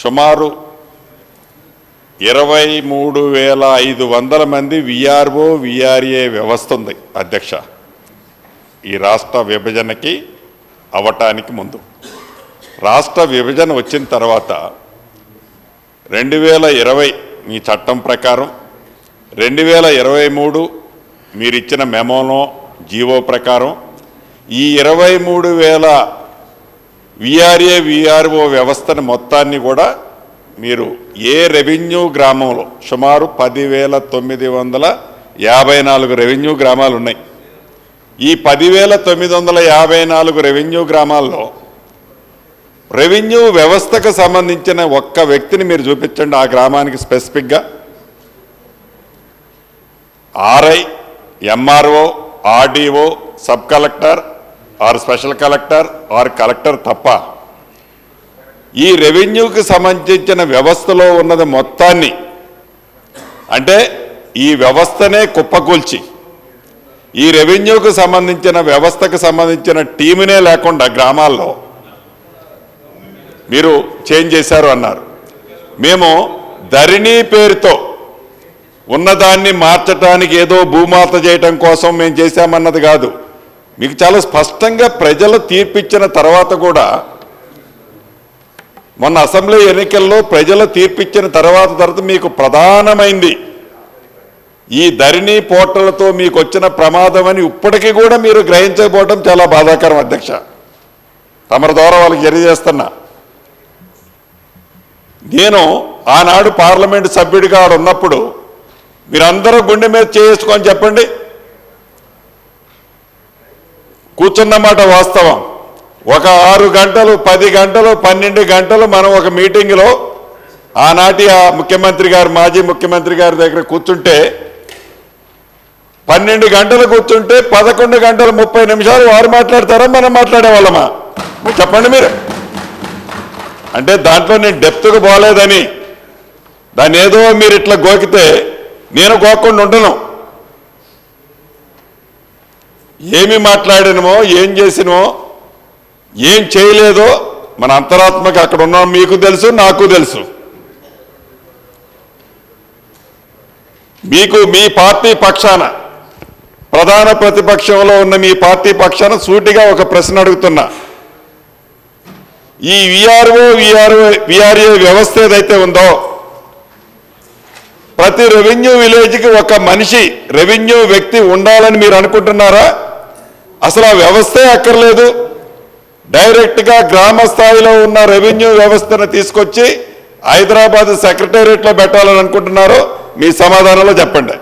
సుమారు 23,500 మంది VRO VRA వ్యవస్థ ఉంది అధ్యక్ష. ఈ రాష్ట్ర విభజనకి అవటానికి ముందు రాష్ట్ర విభజన వచ్చిన తర్వాత 2020 మీ చట్టం ప్రకారం 2023 మీరిచ్చిన మెమోలో జీవో ప్రకారం ఈ 23,000 విఆర్ఏ విఆర్ఓ వ్యవస్థను మొత్తాన్ని కూడా మీరు ఏ రెవెన్యూ గ్రామంలో సుమారు 10,954 రెవెన్యూ గ్రామాలు ఉన్నాయి. ఈ 10,954 రెవెన్యూ గ్రామాల్లో రెవెన్యూ వ్యవస్థకు సంబంధించిన ఒక్క వ్యక్తిని మీరు చూపించండి. ఆ గ్రామానికి స్పెసిఫిక్గా RI, MRO, RDO, sub collector or special collector or collector తప్ప ఈ రెవెన్యూకి సంబంధించిన వ్యవస్థలో ఉన్నది మొత్తాన్ని, అంటే ఈ వ్యవస్థనే కుప్పకూల్చి ఈ రెవెన్యూకి సంబంధించిన వ్యవస్థకు సంబంధించిన టీమునే లేకుండా గ్రామాల్లో మీరు చేంజ్ చేశారు అన్నారు. మేము ధరణి పేరుతో ఉన్నదాన్ని మార్చడానికి ఏదో భూమాత చేయటం కోసం మేము చేశామన్నది కాదు. మీకు చాలా స్పష్టంగా ప్రజలు తీర్పిచ్చిన తర్వాత కూడా, మొన్న అసెంబ్లీ ఎన్నికల్లో ప్రజలు తీర్పిచ్చిన తర్వాత మీకు ప్రధానమైంది ఈ ధరణి పోర్టల్తో మీకు వచ్చిన ప్రమాదం అని ఇప్పటికీ కూడా మీరు గ్రహించకపోవడం చాలా బాధాకరం అధ్యక్ష. తమరి ద్వారా వాళ్ళకి తెలియజేస్తున్నా. నేను ఆనాడు పార్లమెంటు సభ్యుడిగా ఉన్నప్పుడు మీరందరూ గుండె మీద చేసుకొని చెప్పండి, కూర్చున్నమాట వాస్తవం. ఒక 6 గంటలు 10 గంటలు 12 గంటలు మనం ఒక మీటింగ్లో ఆనాటి ఆ ముఖ్యమంత్రి గారు, మాజీ ముఖ్యమంత్రి గారి దగ్గర కూర్చుంటే 12 గంటలు కూర్చుంటే 11 గంటల 30 నిమిషాలు వారు మాట్లాడతారా మనం మాట్లాడేవాళ్ళమా? చెప్పండి మీరు. అంటే దాంట్లో నేను డెప్త్గా పోలేదని, దాన్ని ఏదో మీరు ఇట్లా గోకితే నేను గోక్కుండా ఉండను. ఏమి మాట్లాడినమో, ఏం చేసినమో, ఏం చేయలేదో మన అంతరాత్మకి అక్కడ ఉన్నాం మీకు తెలుసు, నాకు తెలుసు. మీకు మీ పార్టీ పక్షాన, ప్రధాన ప్రతిపక్షంలో ఉన్న మీ పార్టీ పక్షాన సూటిగా ఒక ప్రశ్న అడుగుతున్నా. ఈ విఆర్ఏ వ్యవస్థ ఏదైతే ఉందో, ప్రతి రెవెన్యూ విలేజ్కి ఒక మనిషి రెవెన్యూ వ్యక్తి ఉండాలని మీరు అనుకుంటున్నారా? అసలు ఆ వ్యవస్థే అక్కర్లేదు. డైరెక్ట్గా గ్రామ స్థాయిలో ఉన్న రెవెన్యూ వ్యవస్థను తీసుకొచ్చి హైదరాబాద్ సెక్రటేరియట్లో పెట్టాలని అనుకుంటున్నారో మీ సమాధానంలో చెప్పండి.